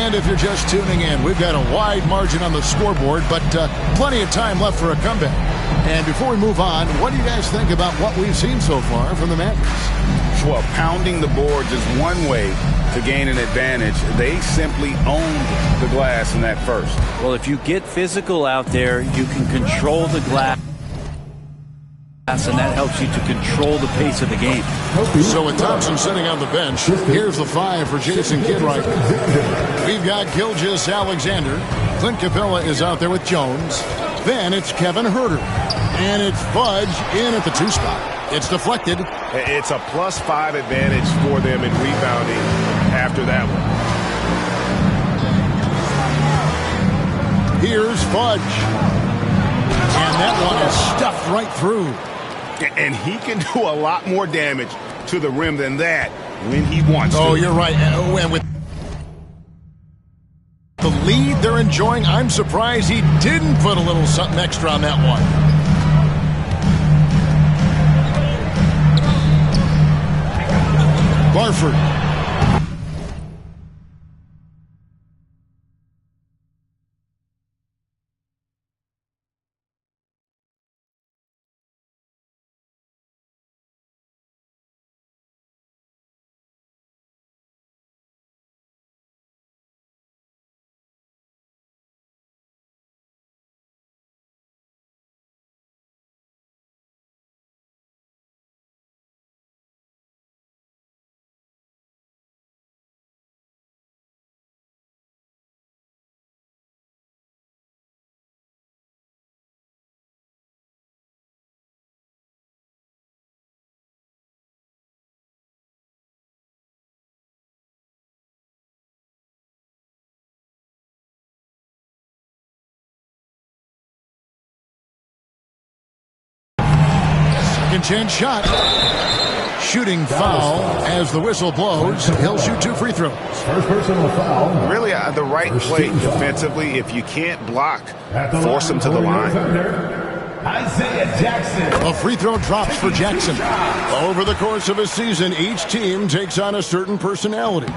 And if you're just tuning in, we've got a wide margin on the scoreboard, but plenty of time left for a comeback. And before we move on, what do you guys think about what we've seen so far from the Mavericks? Well, pounding the boards is one way to gain an advantage. They simply owned the glass in that first. Well, if you get physical out there, you can control the glass, and that helps you to control the pace of the game. So with Thompson sitting on the bench, here's the 5 for Jason Kidd right now. We've got Gilgeous Alexander. Clint Capella is out there with Jones. Then it's Kevin Huerter. And it's Fudge in at the 2 spot. It's deflected. It's a +5 advantage for them in rebounding after that one. Here's Fudge. And that one is stuffed right through. And he can do a lot more damage to the rim than that when he wants to. Oh, you're right. And with the lead they're enjoying, I'm surprised he didn't put a little something extra on that one. Barford. Second chance shot. Shooting foul as the whistle blows. He'll shoot 2 free throws. First personal foul. Really the right play defensively. If you can't block, force them to the line. Isaiah Jackson. A free throw drops for Jackson. Over the course of a season, each team takes on a certain personality.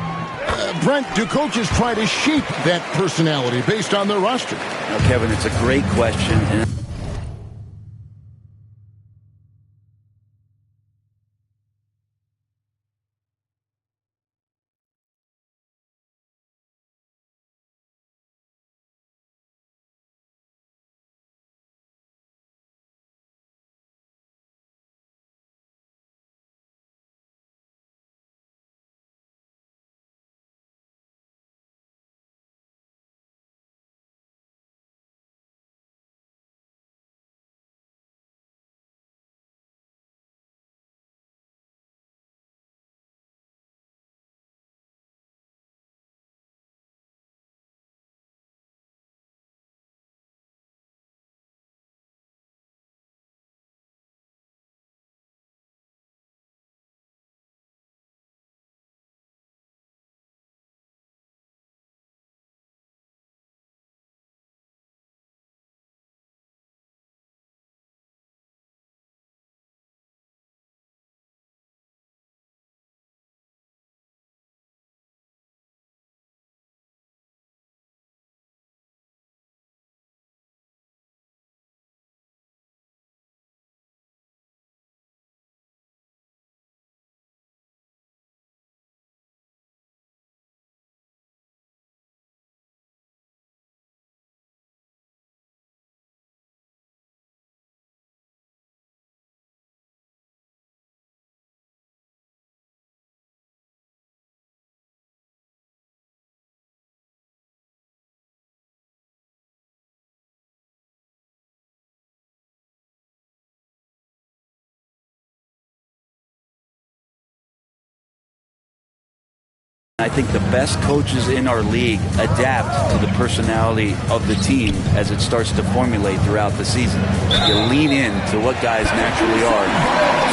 Brent, do coaches try to shape that personality based on their roster? Now, Kevin, it's a great question. I think the best coaches in our league adapt to the personality of the team as it starts to formulate throughout the season. You lean in to what guys naturally are.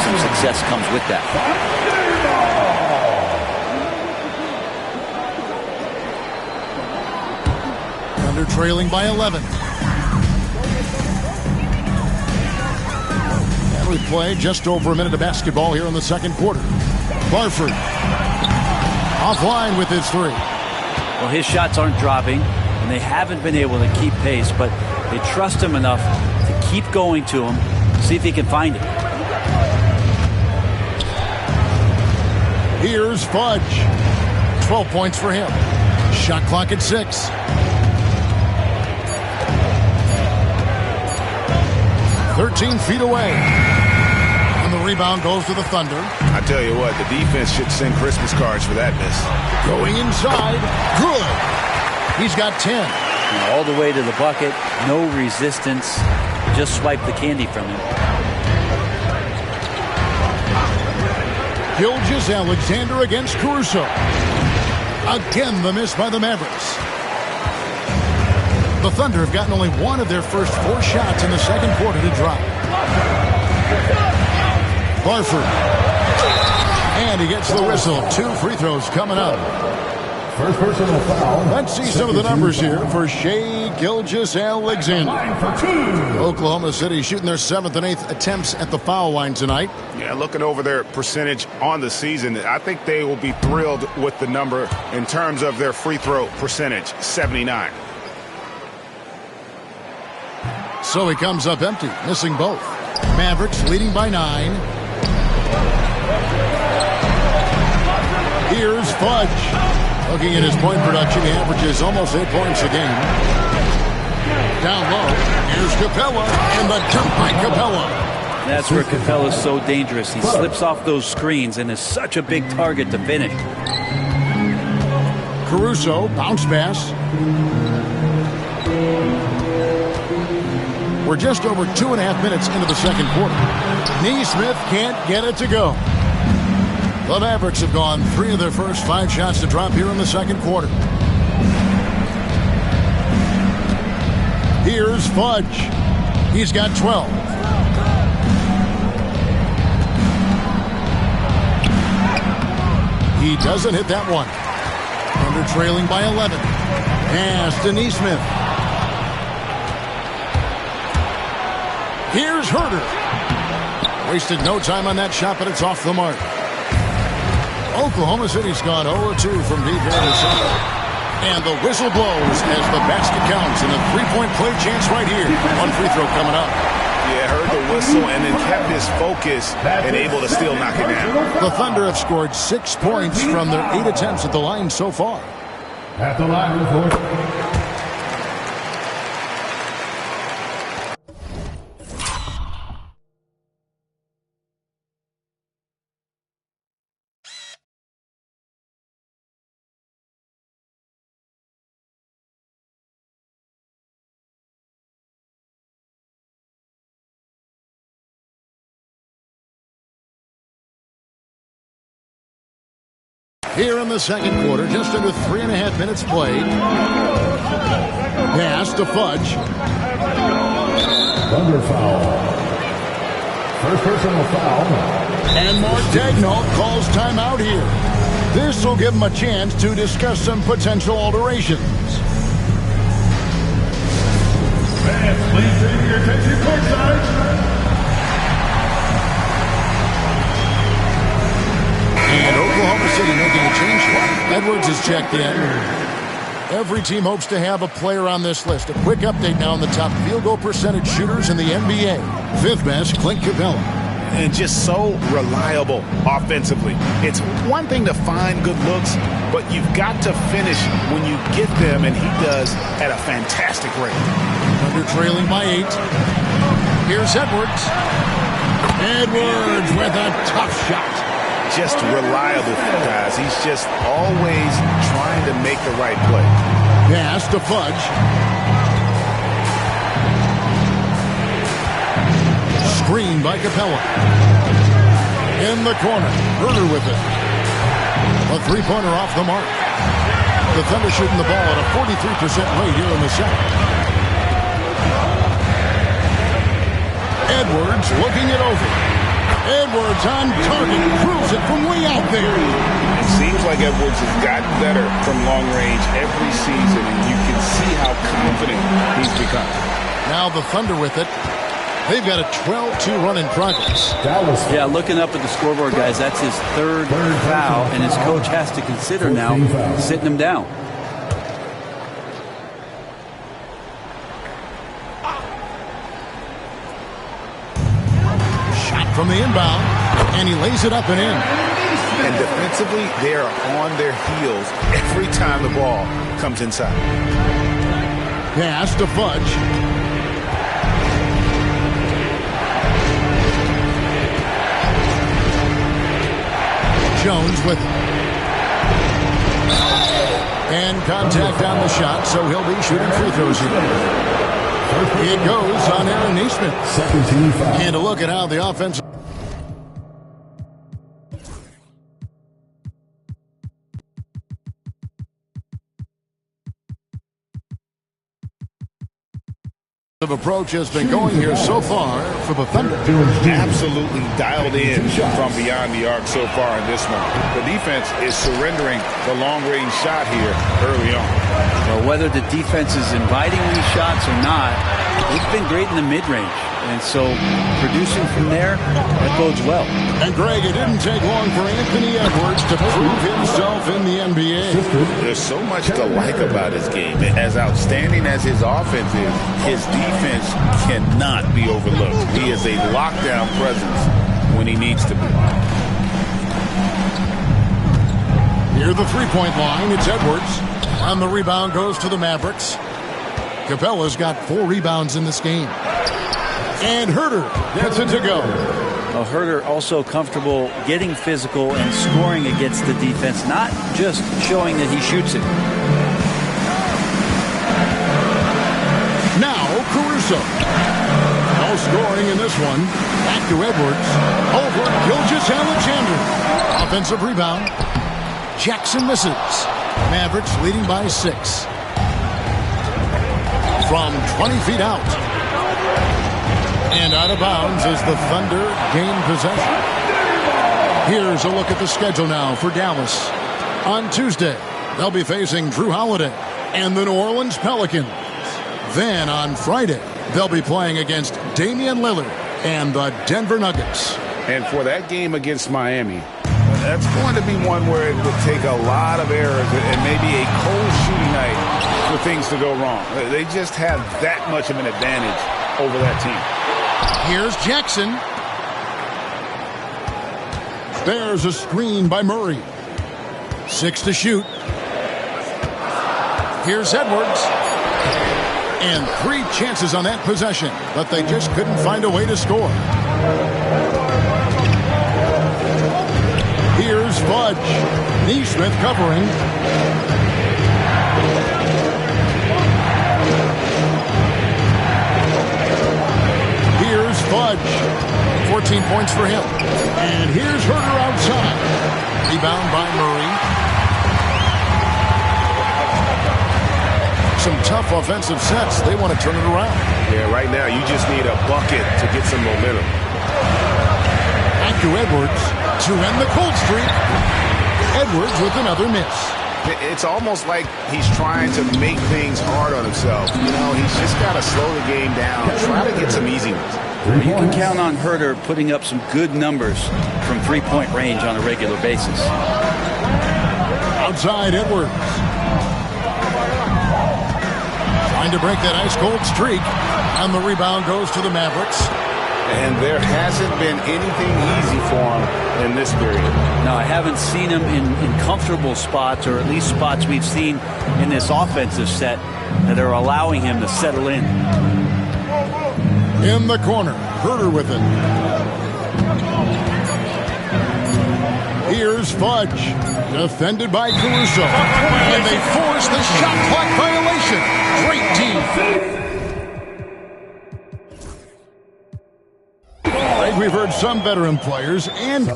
Some success comes with that. Thunder trailing by 11. And we play just over a minute of basketball here in the second quarter. Barford offline with his 3. Well, his shots aren't dropping, and they haven't been able to keep pace, but they trust him enough to keep going to him, see if he can find it. Here's Fudge. 12 points for him. Shot clock at 6. "13 feet away. And the rebound goes to the Thunder. I tell you what, the defense should send Christmas cards for that miss. Going inside. Good. He's got 10. All the way to the bucket. No resistance. Just swipe the candy from him. Gilgeous-Alexander against Caruso. Again, the miss by the Mavericks. The Thunder have gotten only one of their first 4 shots in the second quarter to drop. Barford. And he gets the whistle. 2 free throws coming up. First personal foul. Let's see some of the numbers here for Shai Gilgeous-Alexander. Oklahoma City shooting their 7th and 8th attempts at the foul line tonight. Yeah, looking over their percentage on the season, I think they will be thrilled with the number in terms of their free throw percentage, 79. So he comes up empty, missing both. Mavericks leading by 9. Here's Fudge. Looking at his point production, he averages almost 8 points a game. Down low, here's Capella, and the dunk by Capella. That's where Capella's so dangerous. He slips off those screens and is such a big target to finish. Caruso, bounce pass. We're just over 2.5 minutes into the second quarter. Neesmith can't get it to go. The Mavericks have gone 3 of their first 5 shots to drop here in the second quarter. Here's Fudge. He's got 12. He doesn't hit that one. Under trailing by 11. Pass to Neesmith. Here's Herter. Wasted no time on that shot, but it's off the mark. Oklahoma City's gone 0-2 from deep here in the center. And the whistle blows as the basket counts, and a 3-point play chance right here. 1 free throw coming up. Yeah, heard the whistle and then kept his focus and able to still knock it down. The Thunder have scored 6 points from their 8 attempts at the line so far. At the line for Here in the second quarter, just under 3.5 minutes played. Pass to Fudge. Thunder foul. First personal foul. And Mark Daigneault calls timeout here. This will give him a chance to discuss some potential alterations. Fans, please turn your attention courtside. And Oklahoma City making a change here. Edwards is checked in. Every team hopes to have a player on this list. A quick update now on the top field goal percentage shooters in the NBA. 5th best, Clint Capella. And just so reliable offensively. It's one thing to find good looks, but you've got to finish when you get them, and he does at a fantastic rate. Under trailing by 8. Here's Edwards. Edwards with a tough shot. Just reliable, guys. He's just always trying to make the right play. Pass to Fudge. Screen by Capella. In the corner. Herter with it. A 3-pointer off the mark. The Thunder shooting the ball at a 43% rate here in the second. Edwards looking it over. Edwards on target, drills it from way out there. It seems like Edwards has gotten better from long range every season, and you can see how confident he's become. Now the Thunder with it. They've got a 12-2 run in progress. Yeah, looking up at the scoreboard, guys, that's his third foul, and his coach has to consider now sitting him down. from the inbound, and he lays it up and in. And defensively, they are on their heels every time the ball comes inside. Pass to Fudge. Jones with it. And contact on the shot, so he'll be shooting free throws here. It goes on Aaron Neesmith. Second team foul. And a look at how the offensive approach has been going here so far for the Thunder. Absolutely dialed in from beyond the arc so far in this one. The defense is surrendering the long-range shot here early on. Well, whether the defense is inviting these shots or not, they've been great in the mid-range. And so producing from there, that bodes well. And Greg, it didn't take long for Anthony Edwards to prove himself in the NBA. There's so much to like about his game. As outstanding as his offense is, his defense cannot be overlooked. He is a lockdown presence when he needs to be. Near the three-point line, it's Edwards. And the rebound goes to the Mavericks. Capella's got 4 rebounds in this game. And Herter gets it to go. Well, Herter also comfortable getting physical and scoring against the defense, not just showing that he shoots it. Now Caruso. No scoring in this one. Back to Edwards. Over Gilgeous-Alexander. Offensive rebound. Jackson misses. Mavericks leading by 6. From 20 feet out. And out of bounds as the Thunder gain possession. Here's a look at the schedule now for Dallas. On Tuesday, they'll be facing Drew Holiday and the New Orleans Pelicans. Then on Friday, they'll be playing against Damian Lillard and the Denver Nuggets. And for that game against Miami, that's going to be one where it would take a lot of errors and maybe a cold shooting night for things to go wrong. They just have that much of an advantage over that team. Here's Jackson. There's a screen by Murray. 6 to shoot. Here's Edwards. And 3 chances on that possession, but they just couldn't find a way to score. Here's Fudge. Neesmith covering. Here's Fudge. 14 points for him. And here's Herter outside. Rebound by Murray. Some tough offensive sets. They want to turn it around. Yeah, right now you just need a bucket to get some momentum. Back to Edwards to end the cold streak. Edwards with another miss. It's almost like he's trying to make things hard on himself. You know, he's just got to slow the game down, try to get some easy ones. You can count on Herter putting up some good numbers from three-point range on a regular basis. Outside Edwards. Trying to break that ice-cold streak. And the rebound goes to the Mavericks. And there hasn't been anything easy for him in this period. No, I haven't seen him in comfortable spots, or at least spots we've seen in this offensive set that are allowing him to settle in. In the corner, Herter with it. Here's Fudge, defended by Caruso. And they force the shot clock violation. Great team. We've heard some veteran players and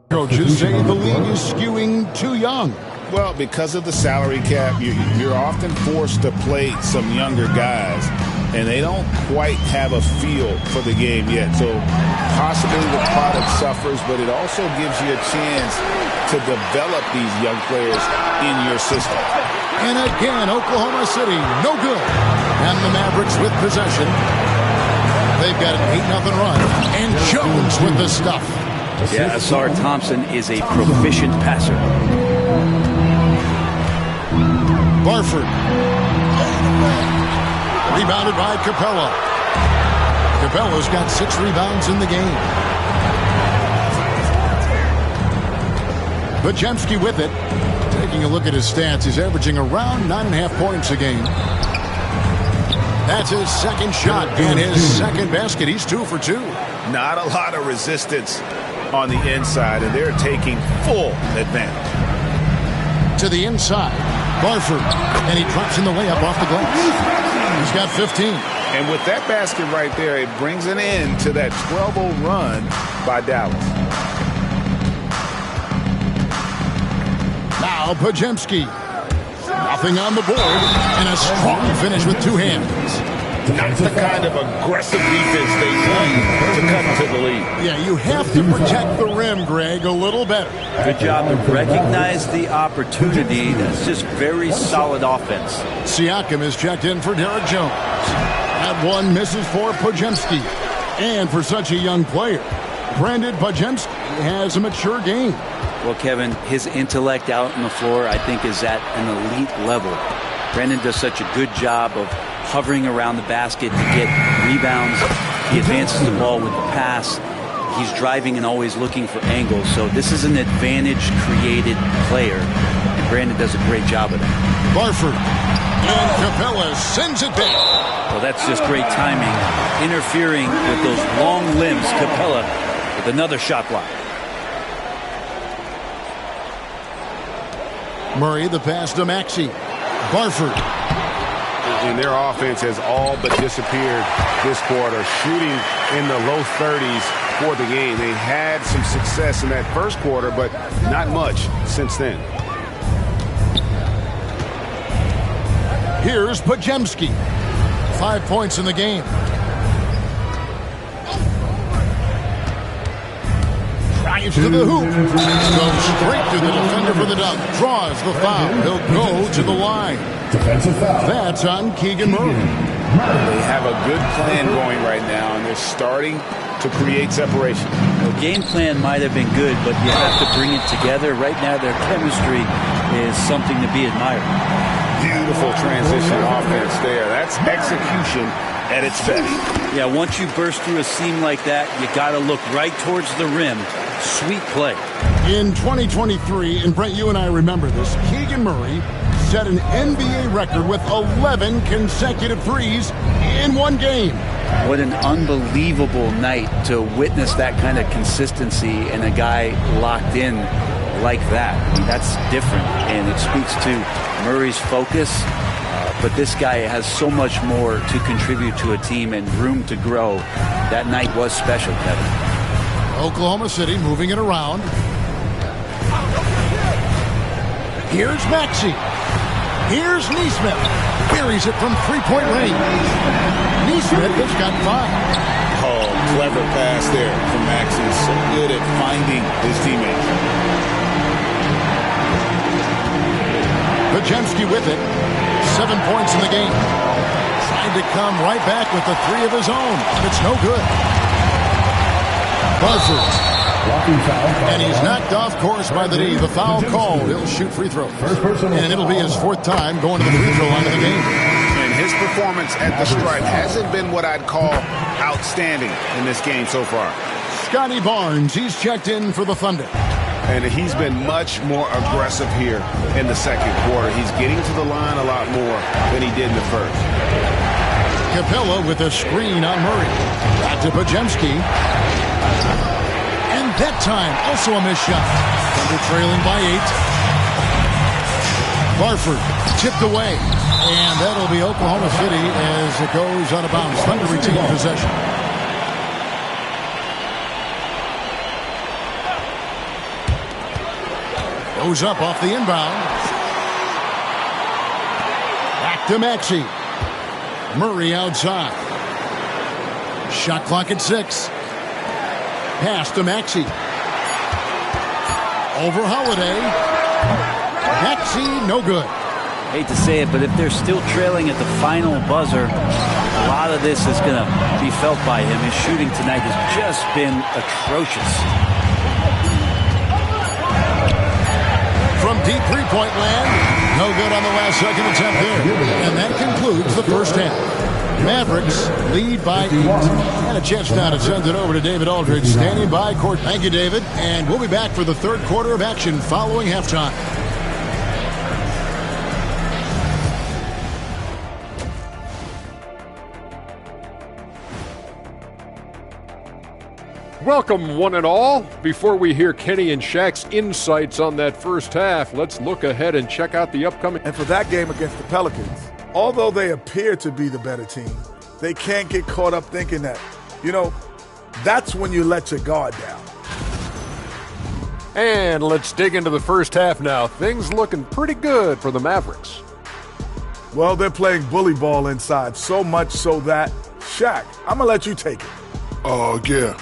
coaches say the league is skewing too young. Well, because of the salary cap, you're often forced to play some younger guys, and they don't quite have a feel for the game yet. So possibly the product suffers, but it also gives you a chance to develop these young players in your system. And again, Oklahoma City, no good. And the Mavericks with possession. They've got an 8-0 run. And Jones with the stuff. Yeah, Asar Thompson is a proficient passer. Barford. Rebounded by Capella. Capella's got 6 rebounds in the game. Pajemski with it. Taking a look at his stats, he's averaging around 9.5 points a game. That's his second shot and his second basket. He's 2 for 2. Not a lot of resistance on the inside, and they're taking full advantage. To the inside, Barford, and he drops in the layup off the glass. He's got 15. And with that basket right there, it brings an end to that 12-0 run by Dallas. Now Pajemski. Nothing on the board, and a strong finish with 2 hands. Not the kind of aggressive defense they play to cut to the lead. Yeah, you have to protect the rim, Greg, a little better. Good job to recognize the opportunity. That's just very solid offense. Siakam is checked in for Derek Jones. That one misses for Pajemski. And for such a young player, Brandon Pajemski has a mature game. Well, Kevin, his intellect out on the floor, I think, is at an elite level. Brandon does such a good job of hovering around the basket to get rebounds. He advances the ball with the pass. He's driving and always looking for angles. So this is an advantage-created player, and Brandon does a great job of that. Barford. And Capella sends it back. Well, that's just great timing. Interfering with those long limbs, Capella with another shot block. Murray, the pass to Maxey. Barford. And their offense has all but disappeared this quarter, shooting in the low 30s for the game. They had some success in that first quarter, but not much since then. Here's Pajemski. 5 points in the game. Drives to the hoop. Goes straight to the defender for the dunk. Draws the foul. He'll go to the line. Defensive foul. That's on Keegan Murray. They have a good plan going right now, and they're starting to create separation. The game plan might have been good, but you have to bring it together. Right now, their chemistry is something to be admired. Beautiful transition offense there. That's execution at its best. Yeah, once you burst through a seam like that, you got to look right towards the rim. Sweet play. In 2023, and Brent, you and I remember this, Keegan Murray set an NBA record with 11 consecutive threes in one game. What an unbelievable night to witness that kind of consistency and a guy locked in like that. I mean, that's different, and it speaks to Murray's focus. But this guy has so much more to contribute to a team and room to grow. That night was special, Kevin. Oklahoma City moving it around. Here's Maxey. Here's Neesmith. Carries it from three-point range. Neesmith has got 5. Oh, clever pass there from Maxey. So good at finding his teammates. Pajemski with it. 7 points in the game. Trying to come right back with the 3 of his own. But it's no good. Barford. And he's knocked off course by the D. The foul called. He'll shoot free throws. And it'll be his 4th time going to the free throw line of the game. And his performance at the stripe hasn't been what I'd call outstanding in this game so far. Scotty Barnes, he's checked in for the Thunder. And he's been much more aggressive here in the second quarter. He's getting to the line a lot more than he did in the first. Capella with a screen on Murray. Back to Pajemski. And that time, also a missed shot. Thunder trailing by 8. Barford tipped away. And that'll be Oklahoma City as it goes out of bounds. Thunder retain possession. Goes up off the inbound. Back to Maxey. Murray outside. Shot clock at 6. Pass to Maxey. Over Holiday. Maxey, no good. Hate to say it, but if they're still trailing at the final buzzer, a lot of this is going to be felt by him. His shooting tonight has just been atrocious. From deep three-point land, No good on the last second attempt there. And that concludes the first half. Mavericks lead by 8. And a chance now to send it over to David Aldridge, standing by court. Thank you, David. And we'll be back for the third quarter of action following halftime. Welcome, one and all. Before we hear Kenny and Shaq's insights on that first half, let's look ahead and check out the upcoming. And for that game against the Pelicans, although they appear to be the better team, they can't get caught up thinking that, that's when you let your guard down. And let's dig into the first half now. Things looking pretty good for the Mavericks. Well, they're playing bully ball inside, so much so that, Shaq, I'm going to let you take it. Oh, yeah.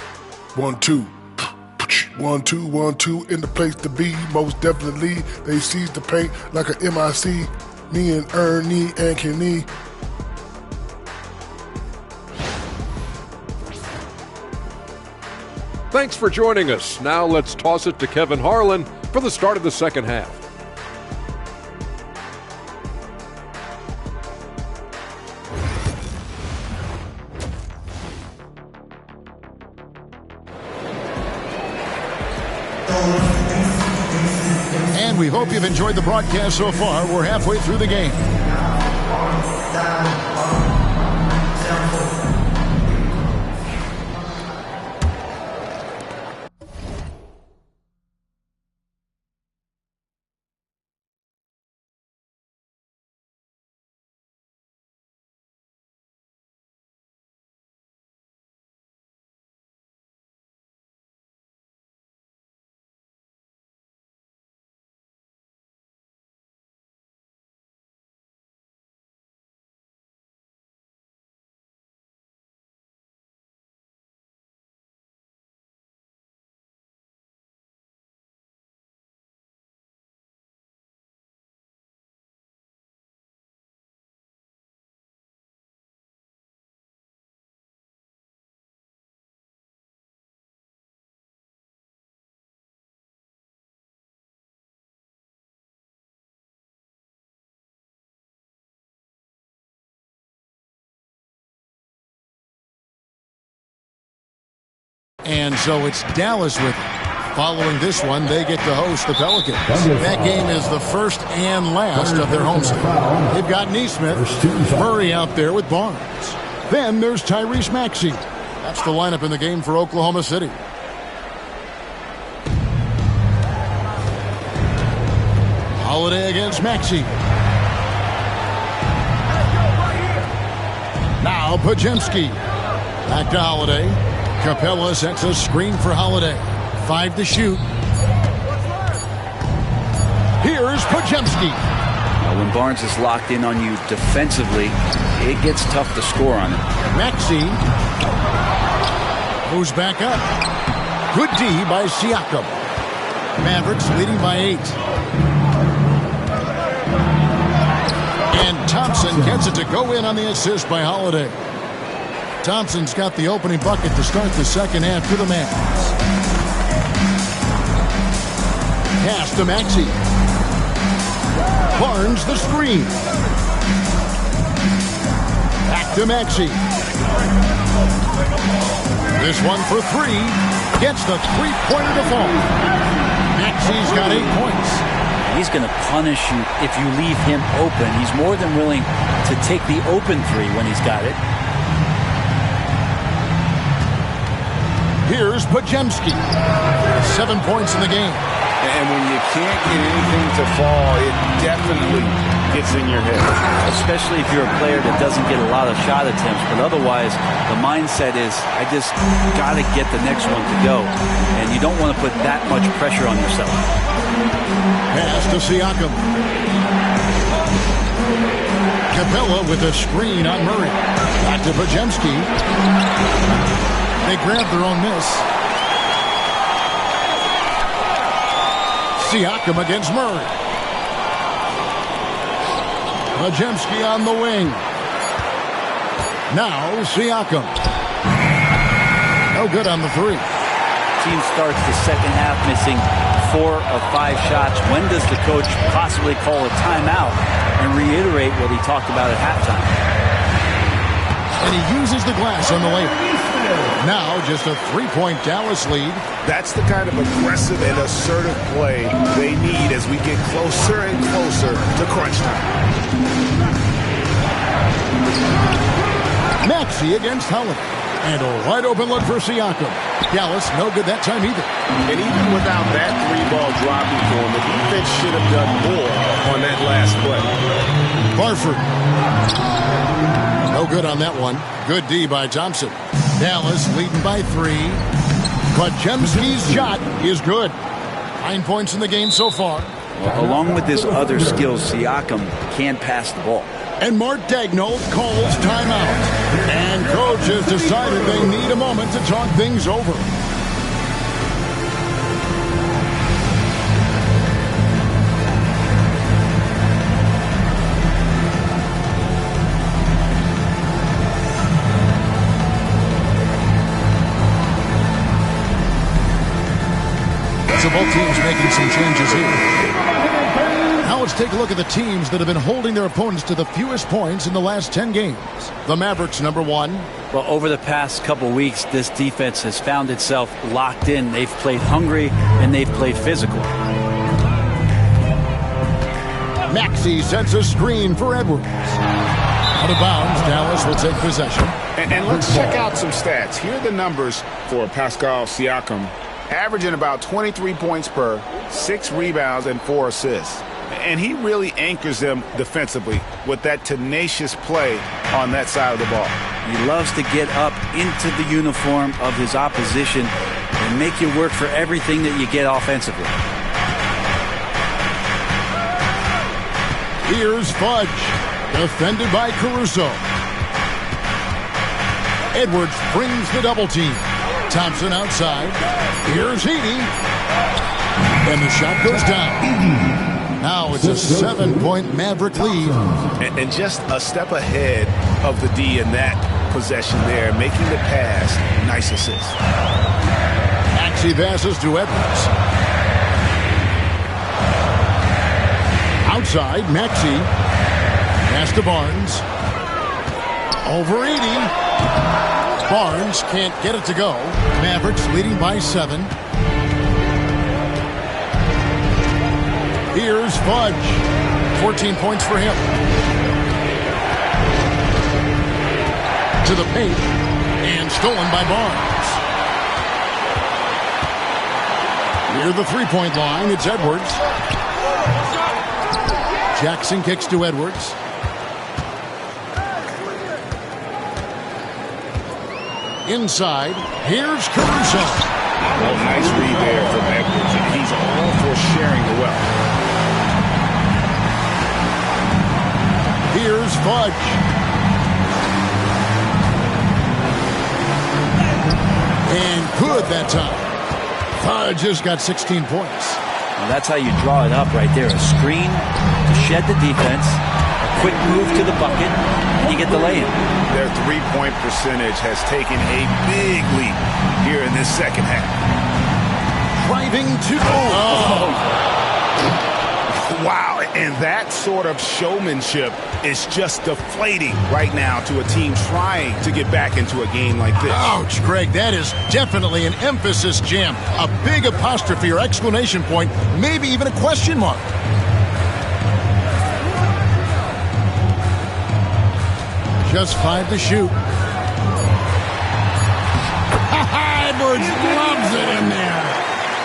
1-2. 1-2, 1-2 in the place to be. Most definitely, they seize the paint like a MIC. Me and Ernie and Kenny. Thanks for joining us. Now let's toss it to Kevin Harlan for the start of the second half. And we hope you've enjoyed the broadcast so far. We're halfway through the game. And so it's Dallas with it. Following this one, they get to host the Pelicans. That game is the first and last of their home set. They've got Nesmith, Murray out there with Barnes. Then there's Tyrese Maxey. That's the lineup in the game for Oklahoma City. Holiday against Maxey. Now Pajemski. Back to Holiday. Capella sets a screen for Holiday. 5 to shoot. Here's Pajemski. Now, when Barnes is locked in on you defensively, it gets tough to score on him. Maxey moves back up. Good D by Siakam. Mavericks leading by 8. And Thompson gets it to go in on the assist by Holiday. Thompson's got the opening bucket to start the second half for the Mavs. Pass to Maxey. Barnes the screen. Back to Maxey. This one for 3. Gets the three-pointer to fall. Maxey's got 8 points. He's going to punish you if you leave him open. He's more than willing to take the open 3 when he's got it. Here's Pajemski. 7 points in the game. And when you can't get anything to fall, it definitely gets in your head. Especially if you're a player that doesn't get a lot of shot attempts. But otherwise, the mindset is, I just got to get the next one to go. And you don't want to put that much pressure on yourself. Pass to Siakam. Capella with a screen on Murray. Back to Pajemski. They grab their own miss. Siakam against Murray. Pajemski on the wing. Now Siakam. No good on the 3. Team starts the second half missing 4 of 5 shots. When does the coach possibly call a timeout and reiterate what he talked about at halftime? And he uses the glass on the layup. Now just a 3-point Dallas lead. That's the kind of aggressive and assertive play they need as we get closer and closer to crunch time. Maxey against Howland. And a wide open look for Siakam. Dallas no good that time either. And even without that 3-ball dropping for him, the defense should have done more on that last play. Barford. No good on that one. Good D by Thompson. Dallas leading by 3. Podziemski's shot is good. 9 points in the game so far. Well, along with his other skills, Siakam can pass the ball. And Mark Daigneault calls timeout. And coach has decided they need a moment to talk things over. So both teams making some changes here. Now let's take a look at the teams that have been holding their opponents to the fewest points in the last 10 games. The Mavericks, number 1. Well, over the past couple weeks, this defense has found itself locked in. They've played hungry and they've played physical. Maxey sets a screen for Edwards. Out of bounds, Dallas will take possession. And let's check out some stats. Here are the numbers for Pascal Siakam. Averaging about 23 points per, 6 rebounds, and 4 assists. And he really anchors them defensively with that tenacious play on that side of the ball. He loves to get up into the uniform of his opposition and make you work for everything that you get offensively. Here's Fudge, defended by Caruso. Edwards brings the double team. Thompson outside. Here's Heaney. And the shot goes down. Now it's a 7-point Maverick lead. And just a step ahead of the D in that possession there, making the pass. Nice assist. Maxey passes to Edwards. Outside, Maxey. Pass to Barnes. Over 80. Barnes can't get it to go. Mavericks leading by 7. Here's Fudge. 14 points for him. To the paint. And stolen by Barnes. Near the 3-point line, it's Edwards. Jackson kicks to Edwards. Inside, here's Caruso. Well, nice read there from Edwards. He's all for sharing the wealth. Here's Fudge. And good that time. Fudge just got 16 points. Well, that's how you draw it up right there. A screen to shed the defense, a quick move to the bucket, and you get the lay-in. Their 3-point percentage has taken a big leap here in this second half. Driving to Wow, and that sort of showmanship is just deflating right now to a team trying to get back into a game like this. Ouch, Greg, that is definitely an emphasis jam. A big apostrophe or exclamation point, maybe even a question mark. Just 5 to shoot. Edwards loves it in there.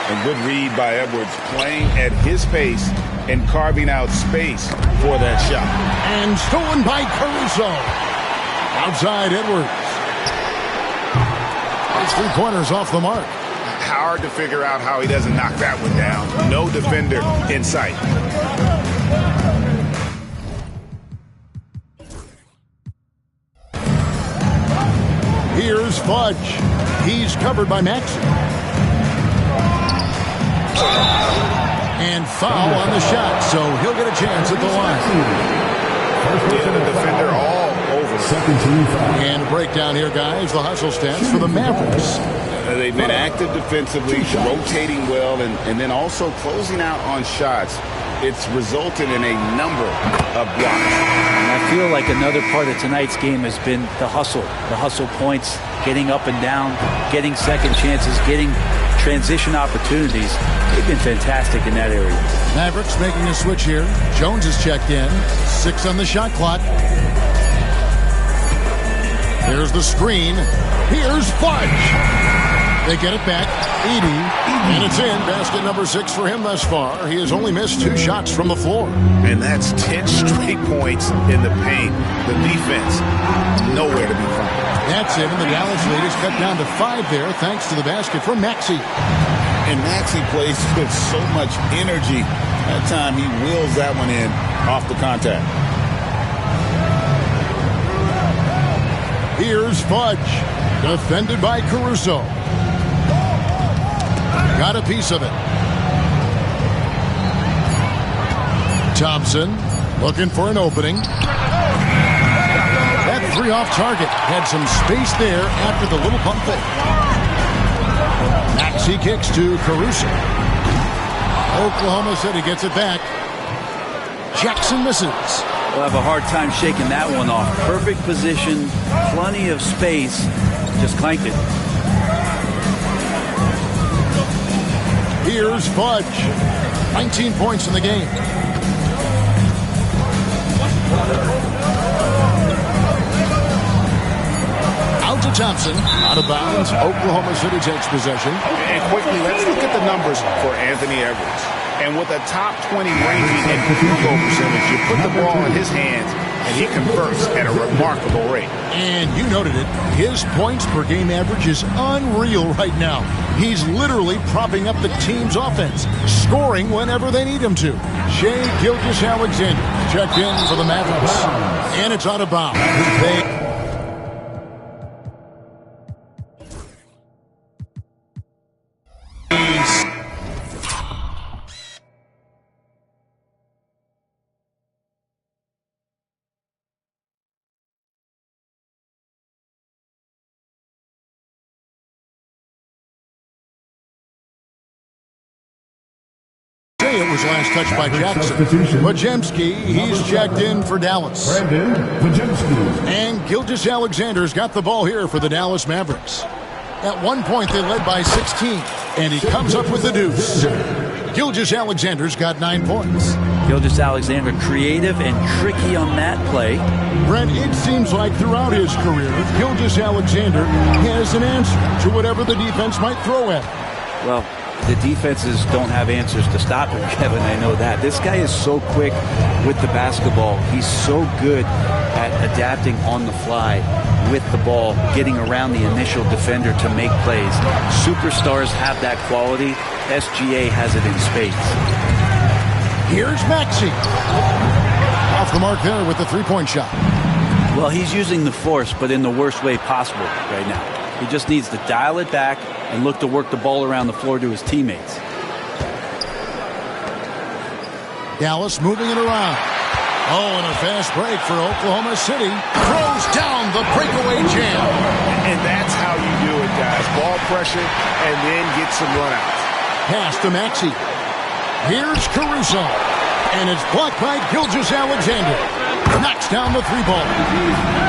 A good read by Edwards, playing at his pace and carving out space for that shot. And stolen by Caruso. Outside Edwards. His 3-pointers off the mark. Hard to figure out how he doesn't knock that one down. No defender in sight. Here's Fudge. He's covered by Maxey. And foul on the shot, so he'll get a chance at the line. The defender all over. And a breakdown here, guys. The hustle stats for the Mavericks. They've been active defensively, rotating well, and then also closing out on shots. It's resulted in a number of blocks. And I feel like another part of tonight's game has been the hustle points, getting up and down, getting second chances, getting transition opportunities. They've been fantastic in that area. Mavericks making a switch here. Jones is checked in. 6 on the shot clock. There's the screen. Here's Fudge. They get it back. Edey. And it's in. Basket number 6 for him thus far. He has only missed 2 shots from the floor. And that's 10 straight points in the paint. The defense, nowhere to be found. That's it. And the Dallas lead is cut down to 5 there thanks to the basket from Maxey. And Maxey plays with so much energy. That time he wheels that one in off the contact. Here's Fudge. Defended by Caruso. Got a piece of it. Thompson looking for an opening. That 3 off target. Had some space there after the little pump fake. Maxey kicks to Caruso. Oklahoma City gets it back. Jackson misses. We'll have a hard time shaking that one off. Perfect position, plenty of space. Just clanked it. Here's Fudge. 19 points in the game. Out to Thompson. Out of bounds. Oklahoma City takes possession. And quickly, let's look at the numbers for Anthony Edwards. And with a top 20 ranking in field goal percentage, you put the ball in his hands, and he converts at a remarkable rate. And you noted it. His points per game average is unreal right now. He's literally propping up the team's offense, scoring whenever they need him to. Shai Gilgeous-Alexander checked in for the Mavericks. And it's out of bounds. It was last touched by Jackson. Podziemski, he's checked in for Dallas. And Gilgeous-Alexander's got the ball here for the Dallas Mavericks. At one point, they led by 16, and he comes up with the deuce. Gilgeous-Alexander's got 9 points. Gilgeous-Alexander creative and tricky on that play. Brent, it seems like throughout his career, Gilgeous-Alexander has an answer to whatever the defense might throw at him. Well, the defenses don't have answers to stop him, Kevin. I know that. This guy is so quick with the basketball. He's so good at adapting on the fly with the ball, getting around the initial defender to make plays. Superstars have that quality. SGA has it in spades. Here's Maxey. Off the mark there with the three-point shot. Well, he's using the force, but in the worst way possible right now. He just needs to dial it back and look to work the ball around the floor to his teammates. Dallas moving it around. Oh, and a fast break for Oklahoma City. Throws down the breakaway jam. And that's how you do it, guys. Ball pressure and then get some runouts. Pass to Maxey. Here's Caruso. And it's blocked by Gilgeous-Alexander. Knocks down the 3-ball.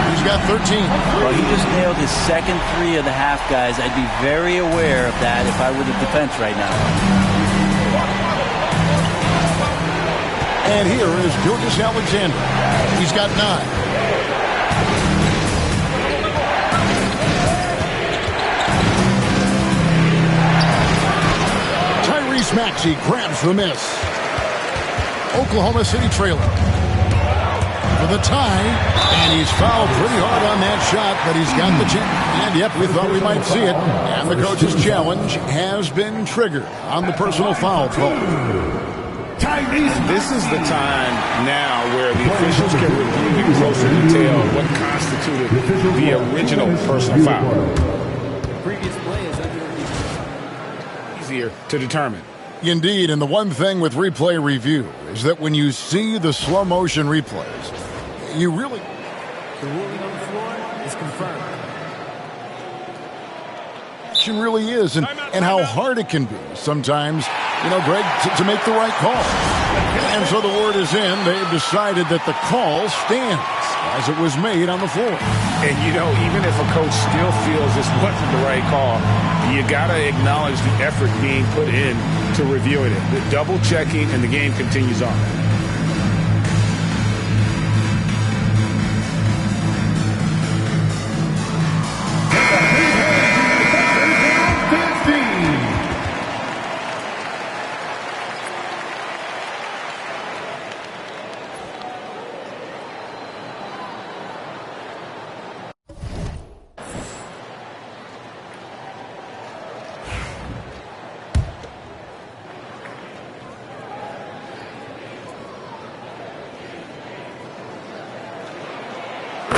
He's got 13. Well, he just nailed his second 3 of the half, guys. I'd be very aware of that if I were the defense right now. And here is Gilgeous-Alexander. He's got 9. Tyrese Maxey grabs the miss. Oklahoma City trailing for the tie, and he's fouled pretty hard on that shot, but he's got the chance. And yep, we thought we might see it. And the coach's challenge has been triggered on the personal foul call. This is the time now where the officials can review in closer detail what constituted the original personal foul. Previous play is under review. Easier to determine. Indeed, and the one thing with replay review is that when you see the slow motion replays, you really... The ruling on the floor is confirmed. competition really is and how hard it can be sometimes, Greg, to make the right call. And so the word is in. They've decided that the call stands as it was made on the floor. And, even if a coach still feels this wasn't the right call, you got to acknowledge the effort being put in to reviewing it. The double checking, and the game continues on.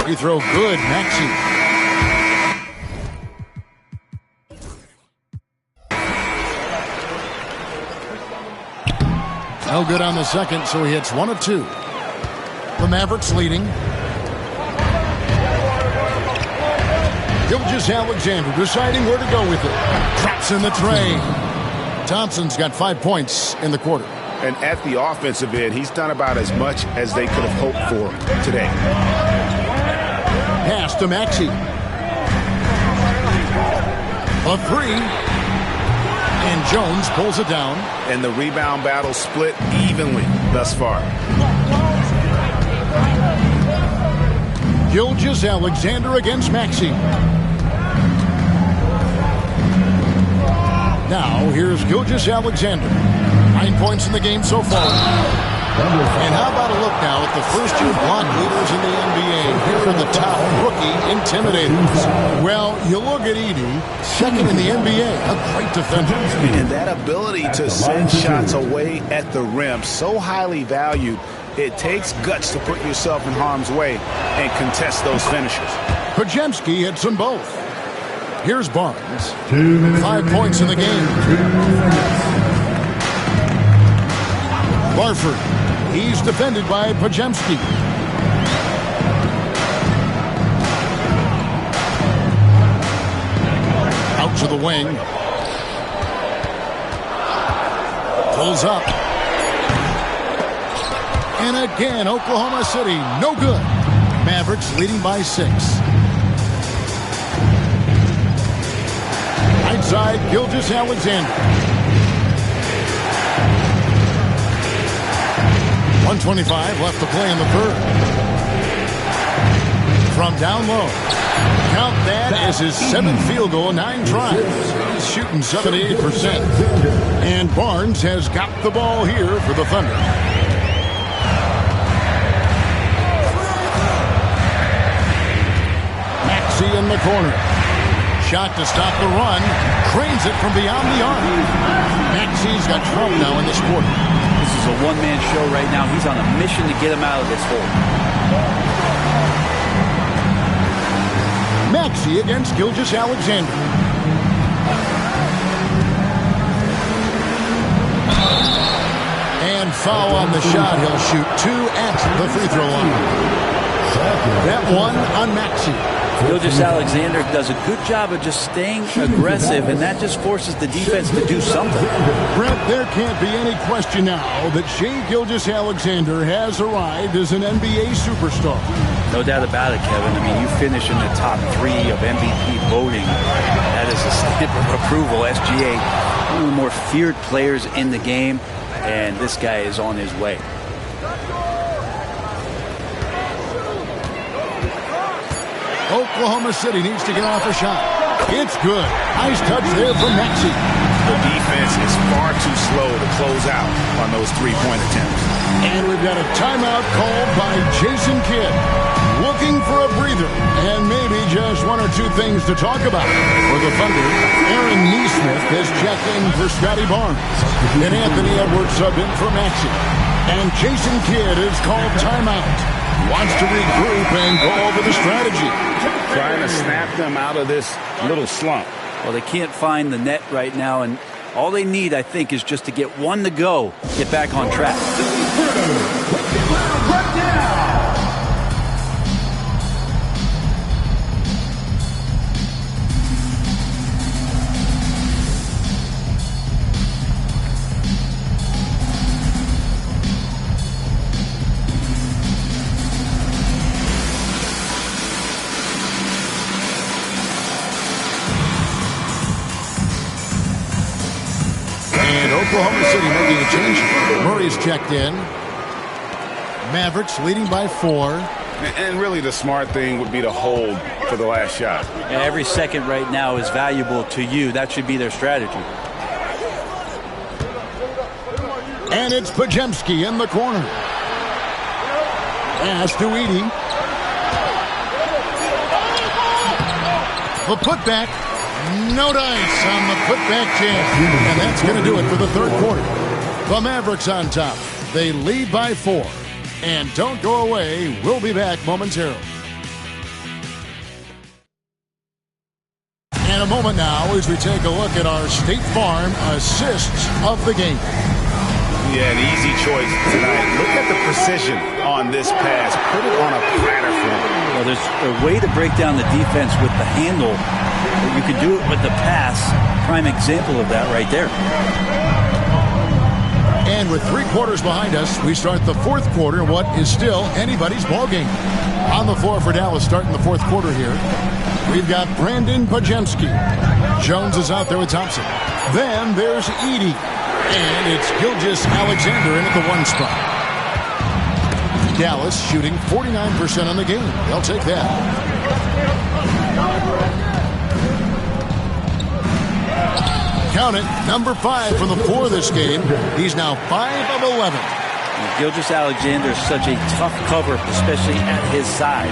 Free throw good, Maxey. No good on the second, so he hits 1 of 2. The Mavericks leading. Gilgeous-Alexander deciding where to go with it. Traps in the tray. Thompson's got 5 points in the quarter. And at the offensive end, he's done about as much as they could have hoped for today. Pass to Maxey. A 3. And Jones pulls it down. And the rebound battle split evenly thus far. Gilgeous-Alexander against Maxey. Now, here's Gilgeous-Alexander. 9 points in the game so far. And how about a look now at the first-year block leaders in the NBA. Here are the top rookie intimidators. Well, you look at Edey, second in the NBA, a great defender. And that ability to send shots away at the rim, so highly valued, it takes guts to put yourself in harm's way and contest those finishers. Podziemski hits them both. Here's Barnes. 5 points in the game. Barford. He's defended by Podziemski. Out to the wing. Pulls up. And again, Oklahoma City, no good. Mavericks leading by 6. Right side, Gilgeous-Alexander. 1:25 left to play in the third. From down low. Count that as his 7th field goal, 9 tries. He's shooting 78%. And Barnes has got the ball here for the Thunder. Maxey in the corner. Shot to stop the run. Cranes it from beyond the arc. Maxey's got trouble now in this quarter. This is a one-man show right now. He's on a mission to get him out of this hole. Maxey against Gilgeous-Alexander. And foul on the shot. He'll shoot 2 at the free throw line. That one on Maxey. Gilgeous-Alexander does a good job of just staying aggressive, and that just forces the defense to do something. Brent, there can't be any question now that Shai Gilgeous-Alexander has arrived as an NBA superstar. No doubt about it, Kevin. I mean, you finish in the top 3 of MVP voting. That is a stamp of approval. SGA, one of the more feared players in the game, and this guy is on his way. Oklahoma City needs to get off a shot. It's good. Nice touch there from Maxey. The defense is far too slow to close out on those three-point attempts. And we've got a timeout called by Jason Kidd. Looking for a breather and maybe just 1 or 2 things to talk about. For the Thunder, Aaron Neesmith is checking for Scotty Barnes. And Anthony Edwards subbed in for Maxey. And Jason Kidd is called timeout. Wants to regroup and go over the strategy. Trying to snap them out of this little slump. Well, they can't find the net right now, and all they need, I think, is just to get 1 to go, get back on track. Oklahoma City making a change. Murray's checked in. Mavericks leading by 4. And really the smart thing would be to hold for the last shot. Yeah, every second right now is valuable to you. That should be their strategy. And it's Pajemski in the corner. Pass to Edey. The putback. No dice on the putback jam. And that's going to do it for the third quarter. The Mavericks on top. They lead by 4. And don't go away. We'll be back momentarily. And a moment now as we take a look at our State Farm assists of the game. Yeah, an easy choice tonight. Look at the precision on this pass. Put it on a platter for him. Well, there's a way to break down the defense with the handle. But you could do it with the pass. Prime example of that right there. And with 3 quarters behind us, we start the fourth quarter, what is still anybody's ballgame. On the floor for Dallas starting the fourth quarter here. We've got Brandon Pajemski. Jones is out there with Thompson. Then there's Edey. And it's Gilgeous Alexander in at the 1 spot. Dallas shooting 49% on the game. They'll take that. Count it, number 5 from the floor this game. He's now 5 of 11. Gilgeous Alexander is such a tough cover, especially at his size.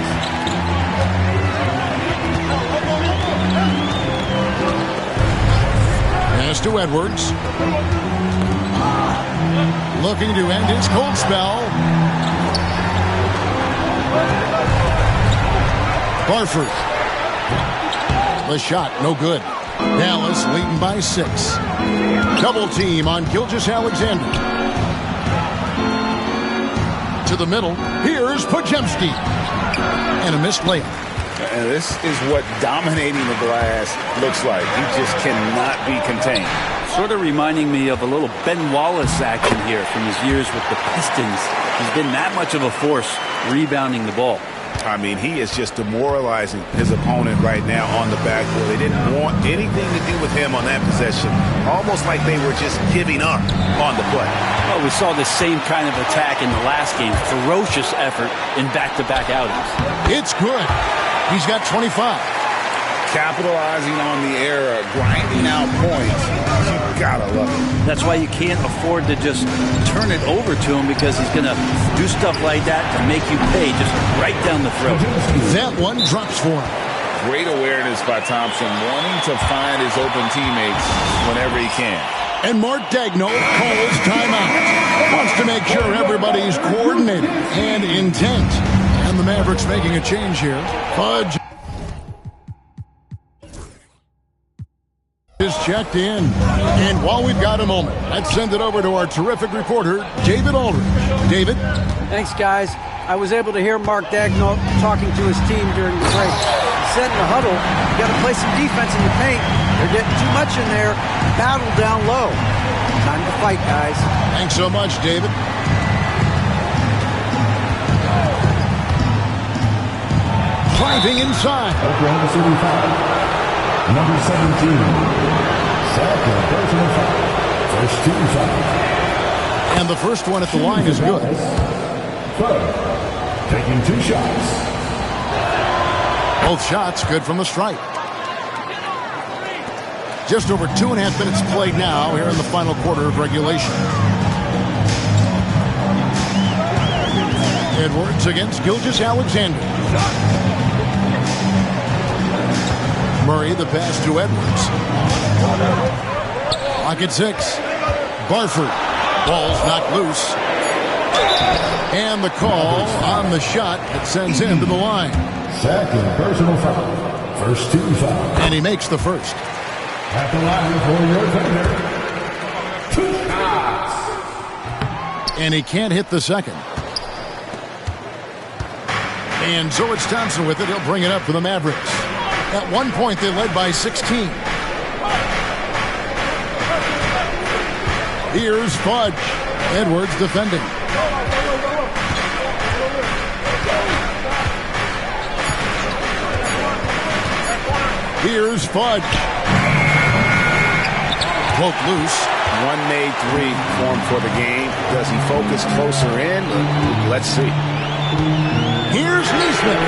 Pass to Edwards. Looking to end his cold spell. Barford. The shot, no good. Dallas leading by 6. Double team on Gilgeous Alexander. To the middle. Here's Pajemski. And a missed layup. And this is what dominating the glass looks like. He just cannot be contained. Sort of reminding me of a little Ben Wallace action here from his years with the Pistons. He's been that much of a force rebounding the ball. I mean, he is just demoralizing his opponent right now on the backboard. They didn't want anything to do with him on that possession. Almost like they were just giving up on the play. Well, we saw the same kind of attack in the last game. Ferocious effort in back-to-back outings. It's good. He's got 25. Capitalizing on the error, grinding out points. You gotta love it. That's why you can't afford to just turn it over to him, because he's going to do stuff like that to make you pay just right down the throat. That one drops for him. Great awareness by Thompson, wanting to find his open teammates whenever he can. And Mark Daigneault calls timeout. Wants to make sure everybody's coordinated and intent. And the Mavericks making a change here. Fudge is checked in. And while we've got a moment, let's send it over to our terrific reporter, David Aldridge. David? Thanks, guys. I was able to hear Mark Daigneault talking to his team during the break. He said in the huddle, you got to play some defense in the paint. They're getting too much in there. Battle down low. Time to fight, guys. Thanks so much, David. Driving inside. Oklahoma City foul. Number 17. Second personal foul. First team foul. And the first one at the line is good. Taking 2 shots. Both shots good from the stripe. Just over 2.5 minutes played now here in the final quarter of regulation. Edwards against Gilgeous Alexander. Murray, the pass to Edwards. Clock at 6. Barford. Ball's knocked loose. And the call on the shot that sends him to the line. Second personal foul. First team foul. And he makes the first. At the line for your defender. 2 shots. And he can't hit the second. And so it's Thompson with it. He'll bring it up for the Mavericks. At one point, they led by 16. Here's Fudge. Edwards defending. Here's Fudge. Broke loose. one made three for him for the game. Does he focus closer in? Let's see. Here's Neesmith.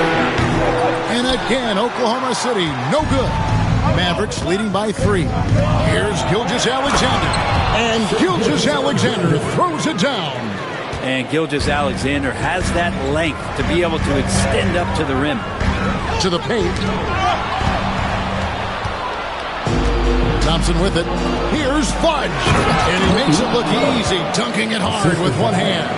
And again, Oklahoma City, no good. Mavericks leading by 3. Here's Gilgeous-Alexander. And Gilgeous-Alexander throws it down. And Gilgeous-Alexander has that length to be able to extend up to the rim. To the paint. Thompson with it. Here's Fudge. And he makes it look easy, dunking it hard with one hand.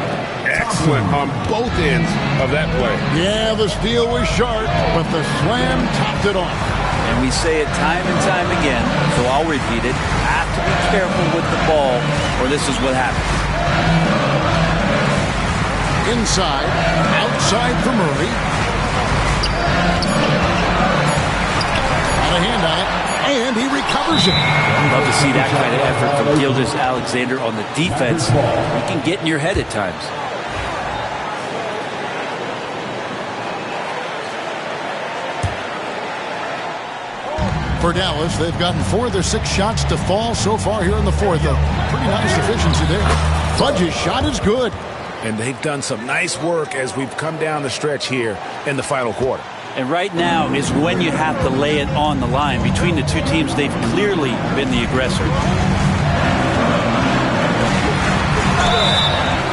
Excellent on both ends of that play. Yeah, the steal was sharp, but the slam topped it off. And we say it time and time again, so I'll repeat it. Have to be careful with the ball, or this is what happens. Inside, outside for Murray. Got a hand on it, and he recovers it. Love to see that kind of effort from Gilgeous-Alexander on the defense. He can get in your head at times. For Dallas, they've gotten 4 of their 6 shots to fall so far here in the fourth. A pretty nice efficiency there. Fudge's shot is good. And they've done some nice work as we've come down the stretch here in the final quarter. And right now is when you have to lay it on the line. Between the two teams, they've clearly been the aggressor.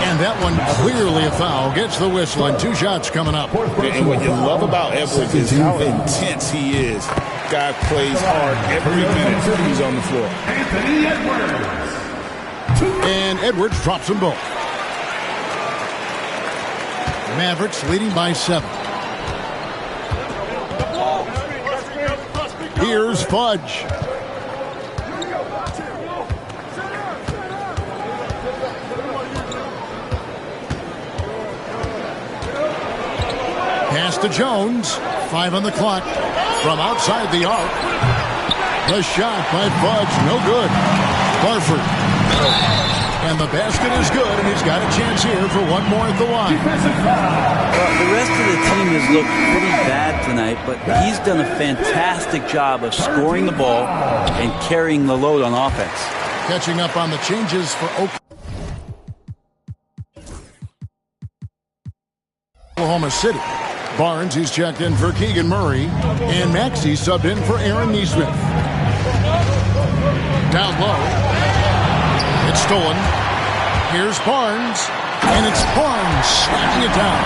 And that one clearly a foul. Gets the whistle, and 2 shots coming up. And what you love about Edwards is how intense he is. Guy plays hard every minute he's on the floor. Anthony Edwards. And Edwards drops them both. Mavericks leading by 7. Here's Fudge. Pass to Jones. 5 on the clock. From outside the arc. The shot by Fudge. No good. Barford. And the basket is good, and he's got a chance here for one more at the line. Well, the rest of the team has looked pretty bad tonight, but he's done a fantastic job of scoring the ball and carrying the load on offense. Catching up on the changes for Oklahoma City. Barnes, he's checked in for Keegan Murray, and Maxey subbed in for Aaron Neesmith. Down low. It's stolen. Here's Barnes, and it's Barnes slapping it down.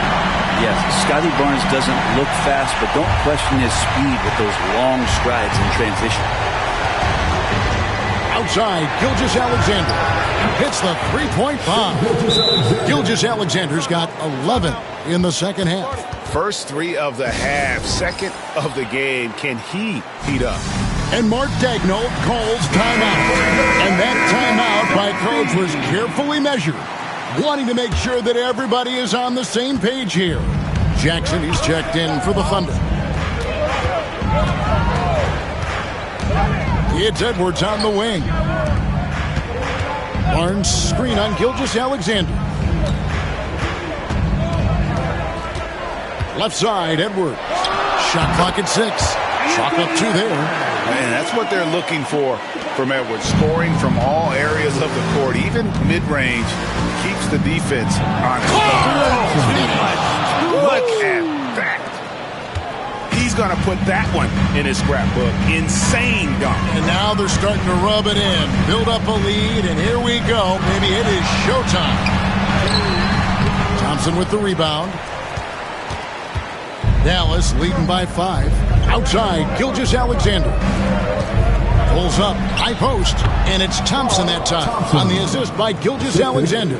Yes, Scotty Barnes doesn't look fast, but don't question his speed with those long strides in transition. Outside, Gilgeous-Alexander hits the three-point bomb. Gilgeous-Alexander's got 11 in the second half. First 3 of the half, second of the game. Can he heat up? And Mark Daigneault calls timeout. And that timeout by coach was carefully measured, wanting to make sure that everybody is on the same page here. Jackson, he's checked in for the Thunder. It's Edwards on the wing. Barnes screen on Gilgeous-Alexander. Left side, Edwards. Shot clock at 6. Chalk up 2 there. And that's what they're looking for from Edwards. Scoring from all areas of the court, even mid-range, keeps the defense honest. Look at that. He's going to put that one in his scrapbook. Insane dunk. And now they're starting to rub it in. Build up a lead, and here we go. Maybe it is showtime. Thompson with the rebound. Dallas leading by 5. Outside, Gilgeous-Alexander. Pulls up, high post, and it's Thompson that time on the assist by Gilgeous-Alexander.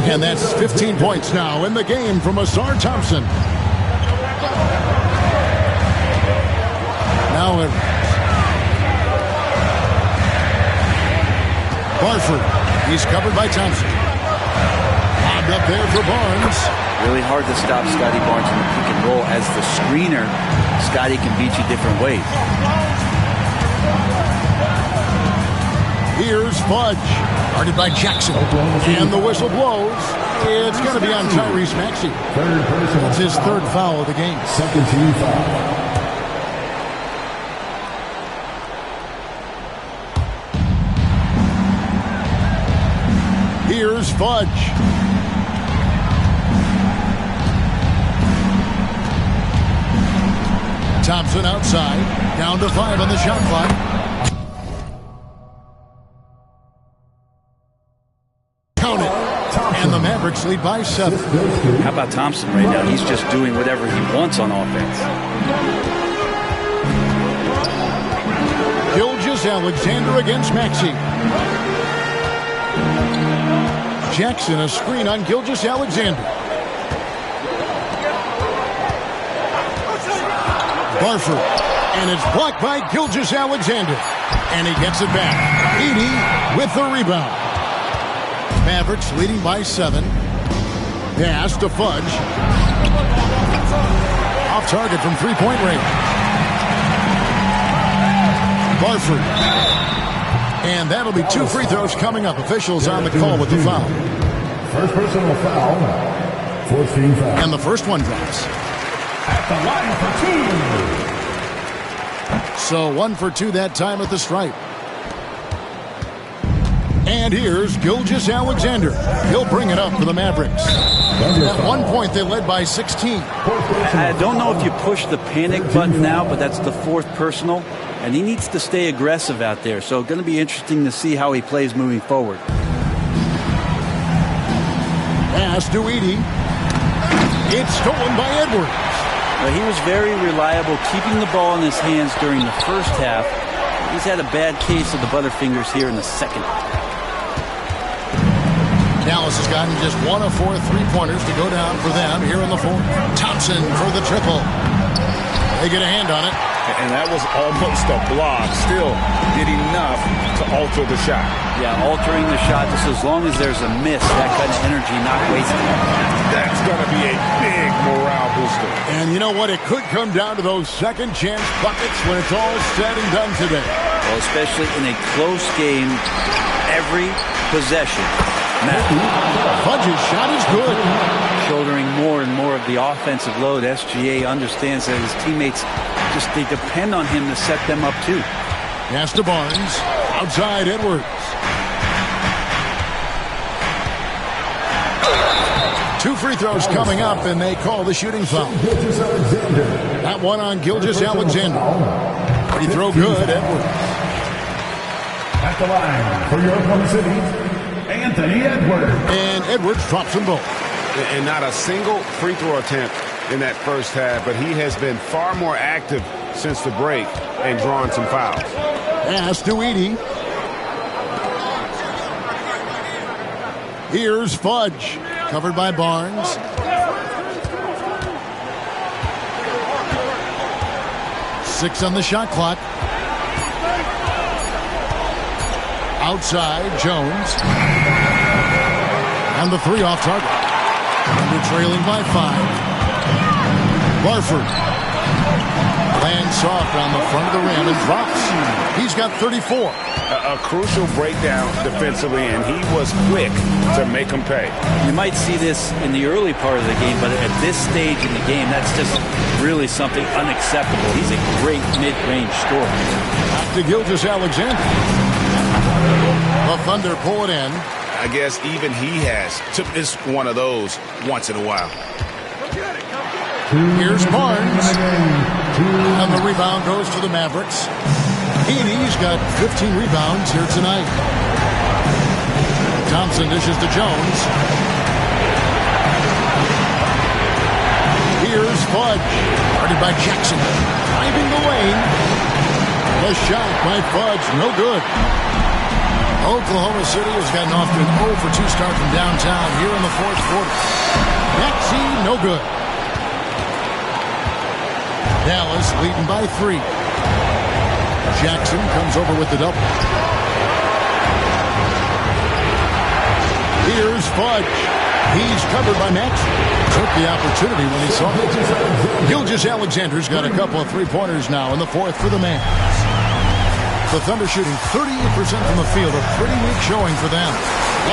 And that's 15 points now in the game from Ausar Thompson. Now Barford, he's covered by Thompson. Lobbed up there for Barnes. Really hard to stop Scotty Barnes in the pick and roll. As the screener, Scotty can beat you different ways. Here's Fudge, guarded by Jackson. And the whistle blows. It's going to be on Tyrese Maxey. It's his 3rd foul of the game. Second team foul. Fudge. Thompson outside. Down to 5 on the shot clock. Count it. And the Mavericks lead by 7. How about Thompson right now? He's just doing whatever he wants on offense. Alexander against Maxey. Jackson, a screen on Gilgeous-Alexander. Barford, and it's blocked by Gilgeous-Alexander. And he gets it back. Edey with the rebound. Mavericks leading by 7. Pass to Fudge. Off target from three-point range. Barford. And that'll be 2 free throws coming up. Officials on the call with the foul. First personal foul. 14 foul. And the first one drops. At the line for 2. So 1 for 2 that time at the stripe. And here's Gilgeous-Alexander. He'll bring it up for the Mavericks. At one point, they led by 16. I don't know if you push the panic button now, but that's the 4th personal. And he needs to stay aggressive out there. So going to be interesting to see how he plays moving forward. Pass to Edey. It's stolen by Edwards. He was very reliable, keeping the ball in his hands during the first half. He's had a bad case of the butterfingers here in the second. Dallas has gotten just 1 of 4 three-pointers to go down for them here in the 4th. Thompson for the triple. They get a hand on it. And that was almost a block. Still did enough to alter the shot. Yeah, altering the shot just as long as there's a miss. That kind of energy not wasted. That's going to be a big morale booster. And you know what? It could come down to those second chance buckets when it's all said and done today. Well, especially in a close game, every possession matters. Fudge's shot is good. Shouldering more and more of the offensive load, SGA understands that his teammates they depend on him to set them up too. Pass to Barnes. Outside Edwards. 2 free throws coming up, and they call the shooting foul. That one on Gilgeous-Alexander. Free throw good, Edwards. At the line for your Oklahoma City, Anthony Edwards. And Edwards drops them both. And not a single free throw attempt in that first half, but he has been far more active since the break and drawn some fouls. Pass to Edey. Here's Fudge, covered by Barnes. Six on the shot clock. Outside, Jones. And the 3 off target. And they're trailing by 5. Barford lands soft on the front of the rim and drops. He's got 34. A crucial breakdown defensively, and he was quick to make him pay. You might see this in the early part of the game, but at this stage in the game, that's just really something unacceptable. He's a great mid-range scorer. To Gilgeous-Alexander. The Thunder pull it in. I guess even he has to miss one of those once in a while. Here's Barnes. And the rebound goes to the Mavericks. Edey's got 15 rebounds here tonight. Thompson dishes to Jones. Here's Fudge. Guarded by Jackson. Driving the lane. The shot by Fudge. No good. Oklahoma City has gotten off to an 0 for 2 start from downtown here in the 4th quarter. Maxey, no good. Dallas leading by 3. Jackson comes over with the double. Here's Fudge. He's covered by Maxey. Took the opportunity when he saw it. Gilgeous-Alexander's got a couple of three-pointers now in the 4th for the Mavs. The Thunder shooting 38% from the field. A pretty weak showing for them.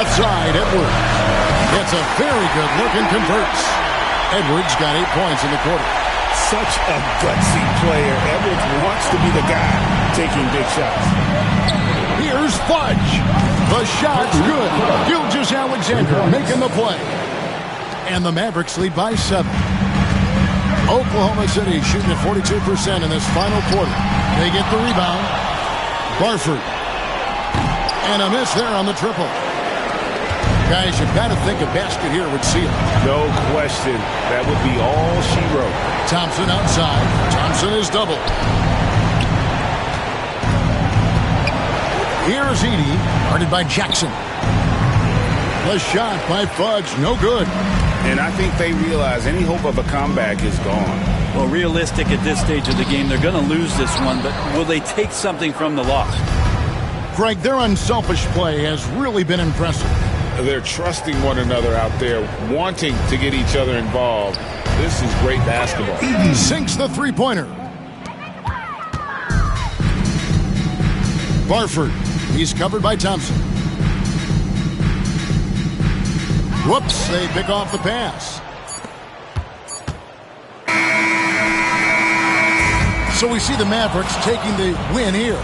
Left side, Edwards. Gets a very good look and converts. Edwards got 8 points in the quarter. Such a gutsy player. Edwards wants to be the guy taking big shots. Here's Fudge. The shot's good. Gilgeous-Alexander making the play. And the Mavericks lead by 7. Oklahoma City shooting at 42% in this final quarter. They get the rebound. Barford. And a miss there on the triple. Guys, you've got to think a basket here would seal it. No question. That would be all she wrote. Thompson outside. Thompson is doubled. Here's Edey, guarded by Jackson. The shot by Fudge, no good. And I think they realize any hope of a comeback is gone. Well, realistic at this stage of the game, they're going to lose this one, but will they take something from the loss? Greg, their unselfish play has really been impressive. They're trusting one another out there, wanting to get each other involved. This is great basketball. Edey sinks the three-pointer. Barford, he's covered by Thompson. Whoops, they pick off the pass. So we see the Mavericks taking the win here.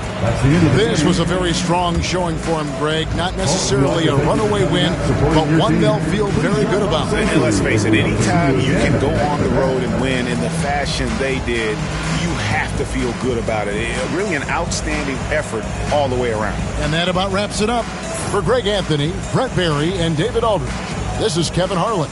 This was a very strong showing for him, Greg. Not necessarily a runaway win, but one they'll feel very good about. And let's face it, anytime you can go on the road and win in the fashion they did, you have to feel good about it. Really an outstanding effort all the way around. And that about wraps it up. For Greg Anthony, Brett Barry, and David Aldridge, this is Kevin Harlan.